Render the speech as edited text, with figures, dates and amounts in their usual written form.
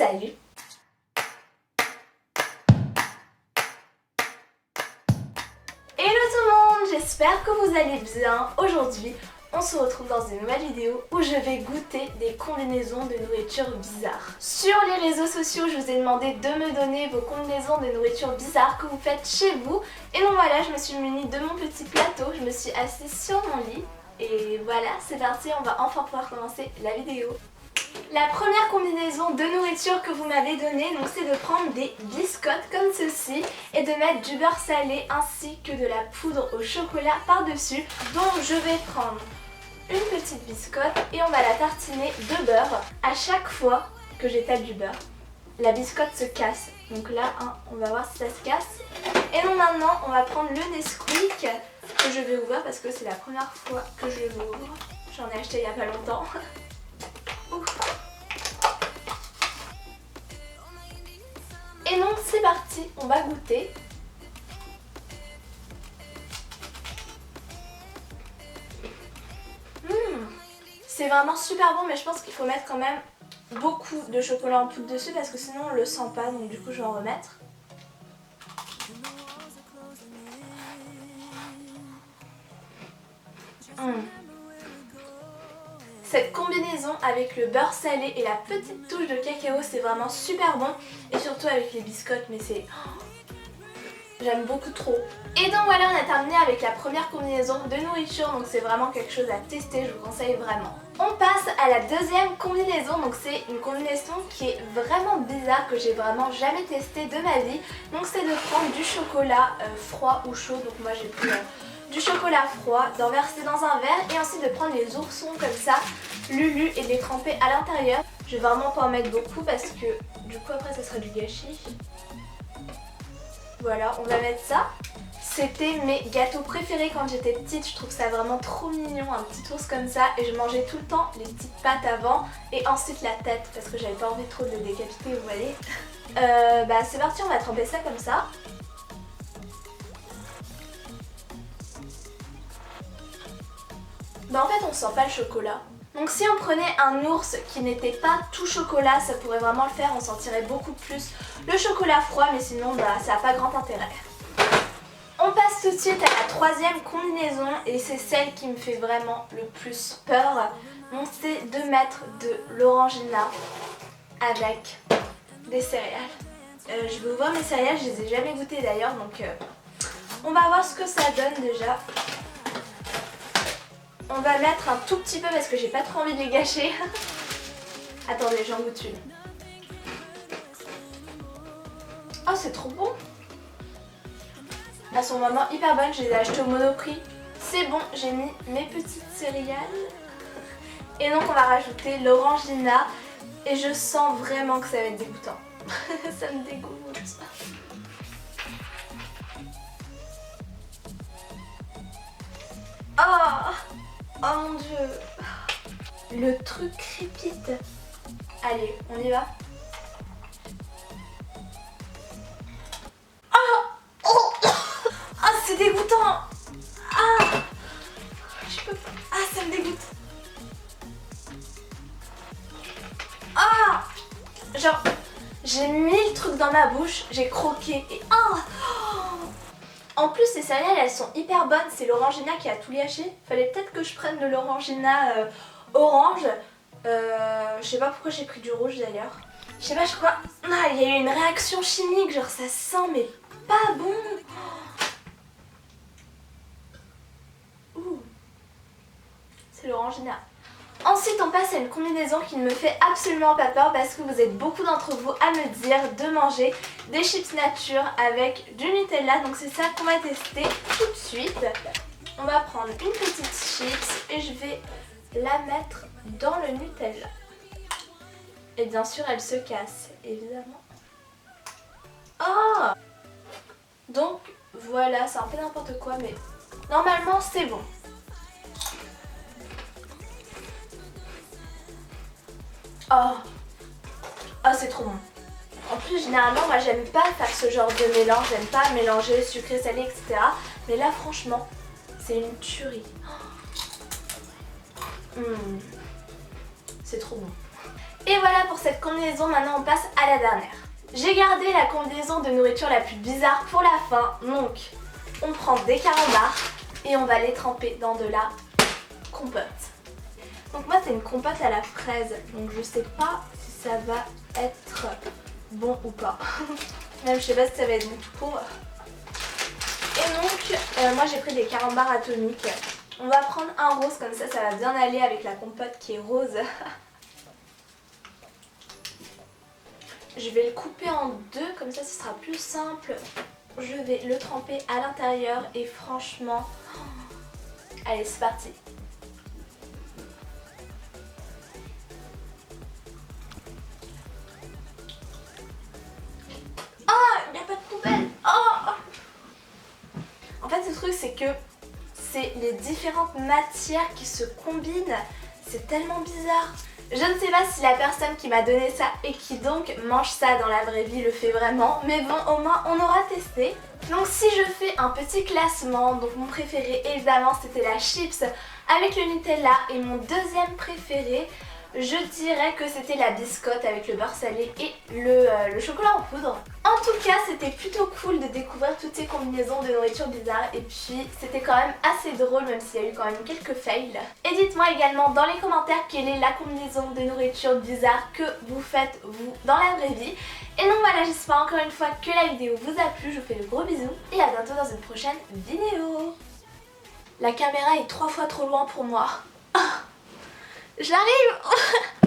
Salut! Hello tout le monde, j'espère que vous allez bien. Aujourd'hui, on se retrouve dans une nouvelle vidéo où je vais goûter des combinaisons de nourriture bizarres. Sur les réseaux sociaux, je vous ai demandé de me donner vos combinaisons de nourriture bizarres que vous faites chez vous. Et donc voilà, je me suis munie de mon petit plateau, je me suis assise sur mon lit. Et voilà, c'est parti, on va enfin pouvoir commencer la vidéo. La première combinaison de nourriture que vous m'avez donnée, donc c'est de prendre des biscottes comme ceci et de mettre du beurre salé ainsi que de la poudre au chocolat par-dessus. Donc je vais prendre une petite biscotte et on va la tartiner de beurre. À chaque fois que j'étale du beurre, la biscotte se casse. Donc là, on va voir si ça se casse. Et donc maintenant, on va prendre le Nesquik que je vais ouvrir parce que c'est la première fois que je l'ouvre. J'en ai acheté il n'y a pas longtemps. Et donc c'est parti, on va goûter. C'est vraiment super bon, mais je pense qu'il faut mettre quand même beaucoup de chocolat en poudre dessus parce que sinon on le sent pas, donc du coup je vais en remettre. Cette combinaison avec le beurre salé et la petite touche de cacao, c'est vraiment super bon. Et surtout avec les biscottes, mais c'est... J'aime beaucoup trop. Et donc voilà, on a terminé avec la première combinaison de nourriture, donc c'est vraiment quelque chose à tester, je vous conseille vraiment. On passe à la deuxième combinaison, donc c'est une combinaison qui est vraiment bizarre, que j'ai vraiment jamais testée de ma vie. Donc c'est de prendre du chocolat froid ou chaud, donc moi j'ai pris du chocolat froid, d'en verser dans un verre et ensuite de prendre les oursons comme ça, Lulu, et de les tremper à l'intérieur. Je vais vraiment pas en mettre beaucoup parce que du coup après ça sera du gâchis. Voilà, on va mettre ça. C'était mes gâteaux préférés quand j'étais petite, je trouve ça vraiment trop mignon, un petit ours comme ça. Et je mangeais tout le temps les petites pattes avant et ensuite la tête parce que j'avais pas envie trop de le décapiter, vous voyez. C'est parti, on va tremper ça comme ça. En fait on sent pas le chocolat. Donc si on prenait un ours qui n'était pas tout chocolat, ça pourrait vraiment le faire, on sentirait beaucoup plus le chocolat froid, mais sinon ça n'a pas grand intérêt. On passe tout de suite à la troisième combinaison et c'est celle qui me fait vraiment le plus peur. Donc c'est de mettre de l'orangina avec des céréales. Je vais ouvrir mes céréales, je les ai jamais goûtées d'ailleurs, donc on va voir ce que ça donne déjà. On va mettre un tout petit peu parce que j'ai pas trop envie de les gâcher. Attendez, j'en goûte une. Oh, c'est trop bon. Elles sont vraiment hyper bonnes, je les ai achetées au Monoprix. C'est bon, j'ai mis mes petites céréales. Et donc on va rajouter l'orangina. Et je sens vraiment que ça va être dégoûtant. Ça me dégoûte. Oh mon dieu. Le truc crépite. Allez, on y va. C'est dégoûtant. Je peux pas. Ça me dégoûte. Genre, j'ai mis le truc dans ma bouche, j'ai croqué et En plus ces céréales elles sont hyper bonnes, c'est l'orangina qui a tout gâché. Fallait peut-être que je prenne de l'orangina orange. Je sais pas pourquoi j'ai pris du rouge d'ailleurs. Je sais pas, je crois... il y a eu une réaction chimique, genre ça sent mais pas bon. C'est l'orangina. Ensuite on passe à une combinaison qui ne me fait absolument pas peur parce que vous êtes beaucoup d'entre vous à me dire de manger des chips nature avec du Nutella. Donc c'est ça qu'on va tester tout de suite. On va prendre une petite chips et je vais la mettre dans le Nutella. Et bien sûr elle se casse, évidemment. Donc voilà, c'est un peu n'importe quoi mais normalement c'est bon. C'est trop bon. En plus généralement moi j'aime pas faire ce genre de mélange, j'aime pas mélanger sucré, salé, etc. Mais là franchement c'est une tuerie. C'est trop bon. Et voilà pour cette combinaison, maintenant on passe à la dernière. J'ai gardé la combinaison de nourriture la plus bizarre pour la fin, donc on prend des carambars et on va les tremper dans de la compote. Donc moi c'est une compote à la fraise, donc je sais pas si ça va être bon ou pas. Même je sais pas si ça va être bon tout court. Et donc moi j'ai pris des carambars atomiques. On va prendre un rose comme ça va bien aller avec la compote qui est rose. Je vais le couper en deux, comme ça ce sera plus simple. Je vais le tremper à l'intérieur et franchement... Allez, c'est parti. Oh, il n'y a pas de poubelle. Oh. En fait, le truc, c'est que c'est les différentes matières qui se combinent. C'est tellement bizarre. Je ne sais pas si la personne qui m'a donné ça et qui donc mange ça dans la vraie vie le fait vraiment, mais bon, au moins on aura testé. Donc si je fais un petit classement, donc mon préféré évidemment c'était la chips avec le Nutella et mon deuxième préféré, je dirais que c'était la biscotte avec le beurre salé et le chocolat en poudre. En tout cas, c'était plutôt cool de découvrir toutes ces combinaisons de nourriture bizarre et puis c'était quand même assez drôle même s'il y a eu quand même quelques fails. Et dites-moi également dans les commentaires quelle est la combinaison de nourriture bizarre que vous faites vous dans la vraie vie. Et donc voilà, j'espère encore une fois que la vidéo vous a plu, je vous fais de gros bisous et à bientôt dans une prochaine vidéo. La caméra est 3 fois trop loin pour moi. J'arrive.